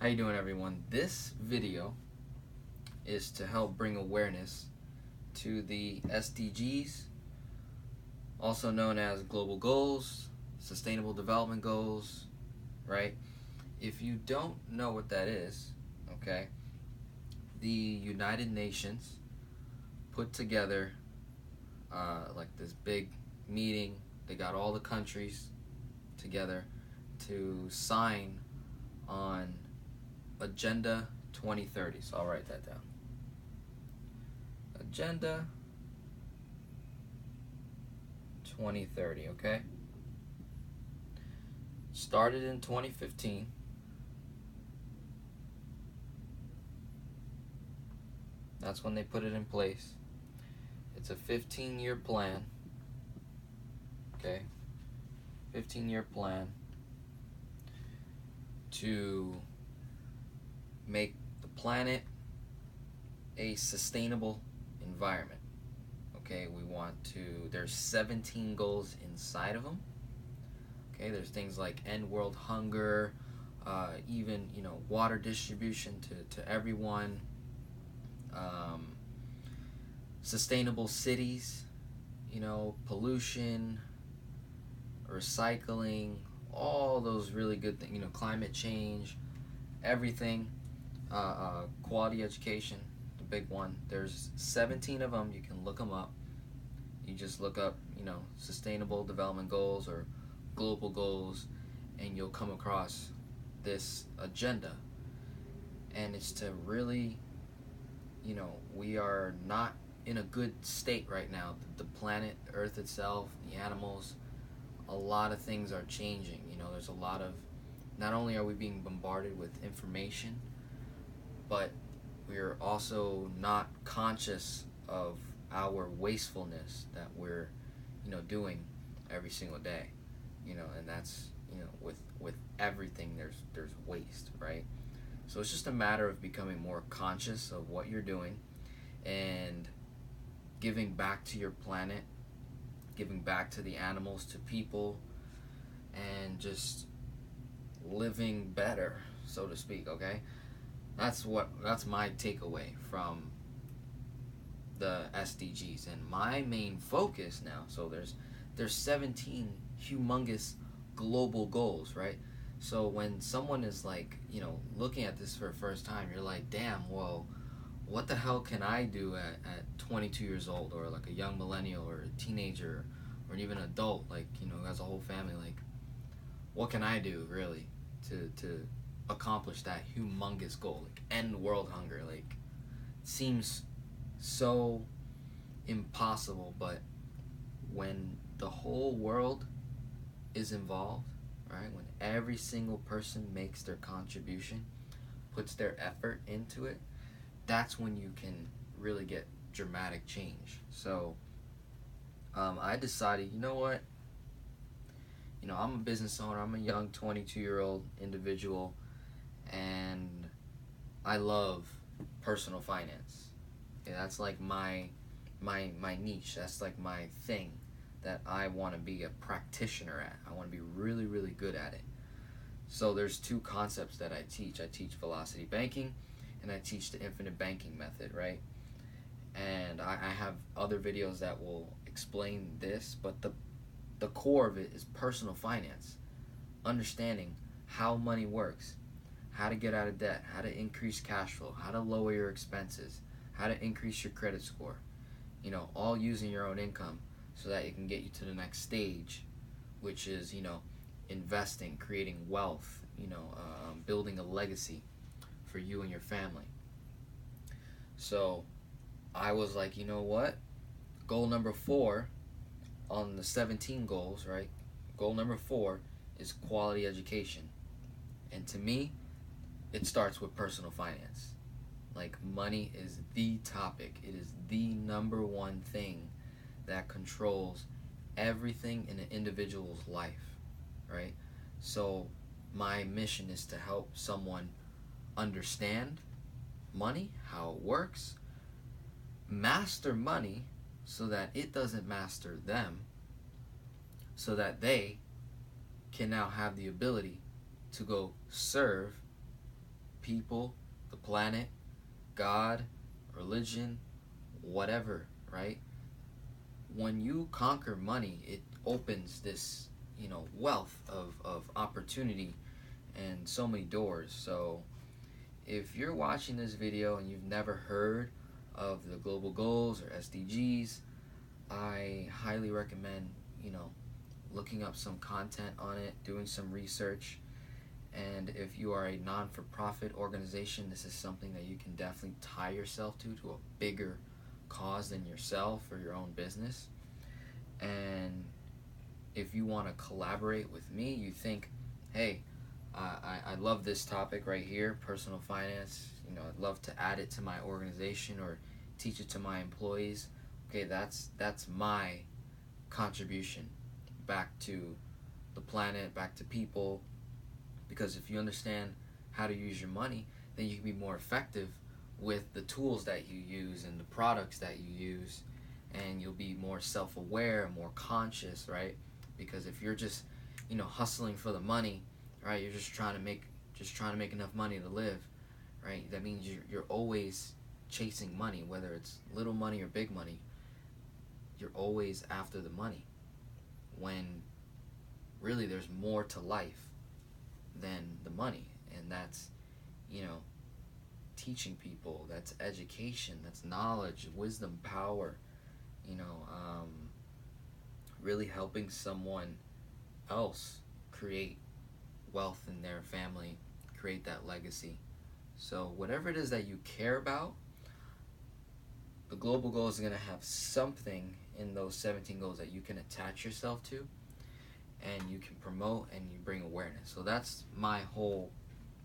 How you doing, everyone? This video is to help bring awareness to the SDGs, also known as global goals, sustainable development goals, right? If you don't know what that is, okay, the United Nations put together like this big meeting. They got all the countries together to sign on Agenda 2030. So I'll write that down. Agenda 2030, okay? Started in 2015. That's when they put it in place. It's a 15-year plan. Okay? 15-year plan to make the planet a sustainable environment. Okay, we want to, there's 17 goals inside of them. Okay, there's things like end world hunger, even, water distribution to everyone, sustainable cities, pollution, recycling, all those really good things, climate change, everything, quality education, the big one. There's 17 of them. You can look them up. You just look up, sustainable development goals or global goals, and you'll come across this agenda. And it's to really, we are not in a good state right now. The planet, the Earth itself, the animals, a lot of things are changing. There's a lot of, not only are we being bombarded with information, but we're also not conscious of our wastefulness that we're, doing every single day. And that's, with everything there's waste, right? So it's just a matter of becoming more conscious of what you're doing and giving back to your planet, giving back to the animals, to people, and just living better, so to speak, okay? That's my takeaway from the SDGs. And my main focus now, so there's 17 humongous global goals, right? So when someone is like, looking at this for the first time, you're like, damn, well, what the hell can I do at 22 years old, or like a young millennial, or a teenager, or even an adult, like, who has a whole family? Like, what can I do really to accomplish that humongous goal, like end world hunger? Like, it seems so impossible, but when the whole world is involved, right, when every single person makes their contribution, puts their effort into it, that's when you can really get dramatic change. So I decided, you know what, I'm a business owner, I'm a young 22-year-old individual, and I love personal finance. Yeah, that's like my niche. That's like my thing that I want to be a practitioner at. I want to be really, really good at it. So there's two concepts that I teach. I teach velocity banking, and I teach the infinite banking method, right? And I have other videos that will explain this, but the core of it is personal finance. Understanding how money works, how to get out of debt, how to increase cash flow, how to lower your expenses, how to increase your credit score, all using your own income so that it can get you to the next stage, which is, investing, creating wealth, building a legacy for you and your family. So I was like, you know what? Goal number 4 on the 17 goals, right? Goal number 4 is quality education. And to me, it starts with personal finance. Like, money is the topic. It is the number one thing that controls everything in an individual's life, right? So my mission is to help someone understand money, how it works, master money so that it doesn't master them, so that they can now have the ability to go serve people, the planet, God, religion, whatever, right? When you conquer money, it opens this, wealth of opportunity and so many doors. So if you're watching this video and you've never heard of the global goals or SDGs, I highly recommend, looking up some content on it, doing some research. And if you are a non-for-profit organization, this is something that you can definitely tie yourself to a bigger cause than yourself or your own business. And if you want to collaborate with me, you think, hey, I love this topic right here, personal finance. I'd love to add it to my organization or teach it to my employees. Okay, that's my contribution back to the planet, back to people. Because if you understand how to use your money, then you can be more effective with the tools that you use and the products that you use, and you'll be more self-aware, more conscious, right? Because if you're just, hustling for the money, right? You're just trying to make enough money to live, right? That means you're always chasing money, whether it's little money or big money. You're always after the money, when really there's more to life than the money. And that's, teaching people, that's education, that's knowledge, wisdom, power, really helping someone else create wealth in their family, create that legacy. So whatever it is that you care about, the global goals are going to have something in those 17 goals that you can attach yourself to, and you can promote, and you bring awareness. So that's my whole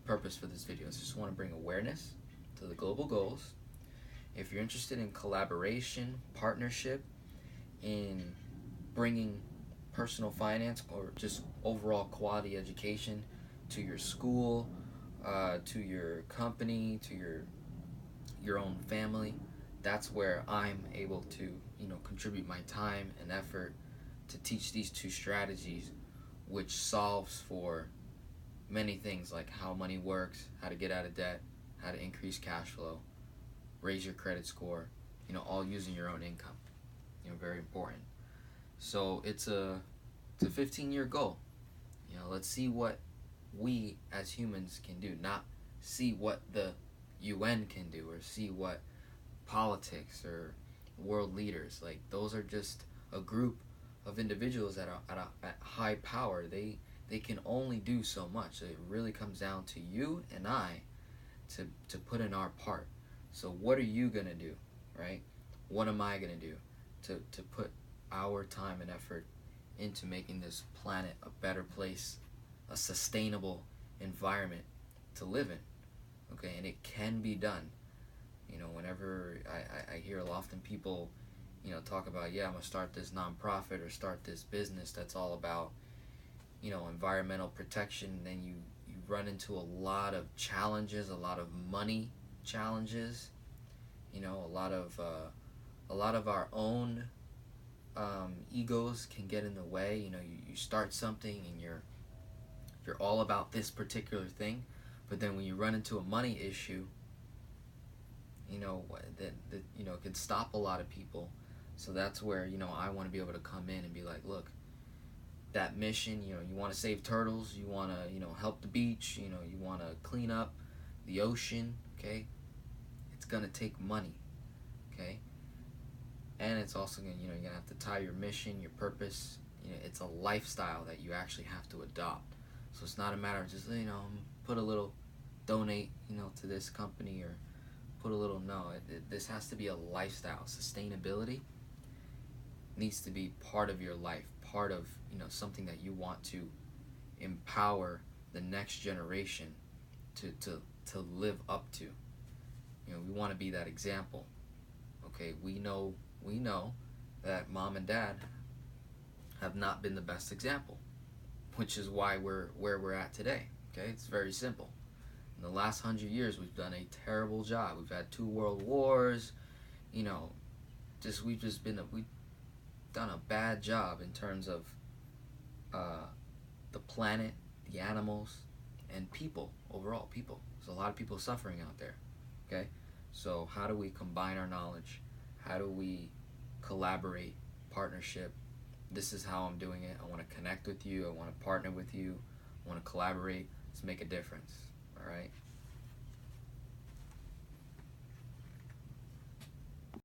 purpose for this video. I just want to bring awareness to the global goals. If you're interested in collaboration, partnership, in bringing personal finance or just overall quality education to your school, to your company, to your own family, that's where I'm able to, contribute my time and effort to teach these two strategies, which solves for many things like how money works, how to get out of debt, how to increase cash flow, raise your credit score, all using your own income. Very important. So it's a 15-year goal. Let's see what we as humans can do, not see what the UN can do or see what politics or world leaders, like those are just a group of individuals that are at high power. They can only do so much. It really comes down to you and I to put in our part. So what are you gonna do, right? What am I gonna do to put our time and effort into making this planet a better place, a sustainable environment to live in? Okay, and it can be done. Whenever I hear often people, talk about, I'm gonna start this nonprofit or start this business that's all about, environmental protection, then you run into a lot of challenges, a lot of money challenges, a lot of our own egos can get in the way. You start something and you're all about this particular thing, but then when you run into a money issue, that it can stop a lot of people. So that's where I want to be able to come in and be like, look, that mission, you want to save turtles, you want to help the beach, you want to clean up the ocean, okay? It's gonna take money, okay? And it's also gonna you're gonna have to tie your mission, your purpose. It's a lifestyle that you actually have to adopt. So it's not a matter of just put a little donate to this company or put a little. No, this has to be a lifestyle. Sustainability needs to be part of your life, part of something that you want to empower the next generation to live up to. We want to be that example. Okay, we know that mom and dad have not been the best example, which is why we're where we're at today. Okay, it's very simple. In the last 100 years, we've done a terrible job. We've had 2 world wars. We've done a bad job in terms of the planet, the animals, and people overall. People, there's a lot of people suffering out there. Okay, so how do we combine our knowledge? How do we collaborate, partnership? This is how I'm doing it. I want to connect with you. I want to partner with you. I want to collaborate. Let's make a difference. All right.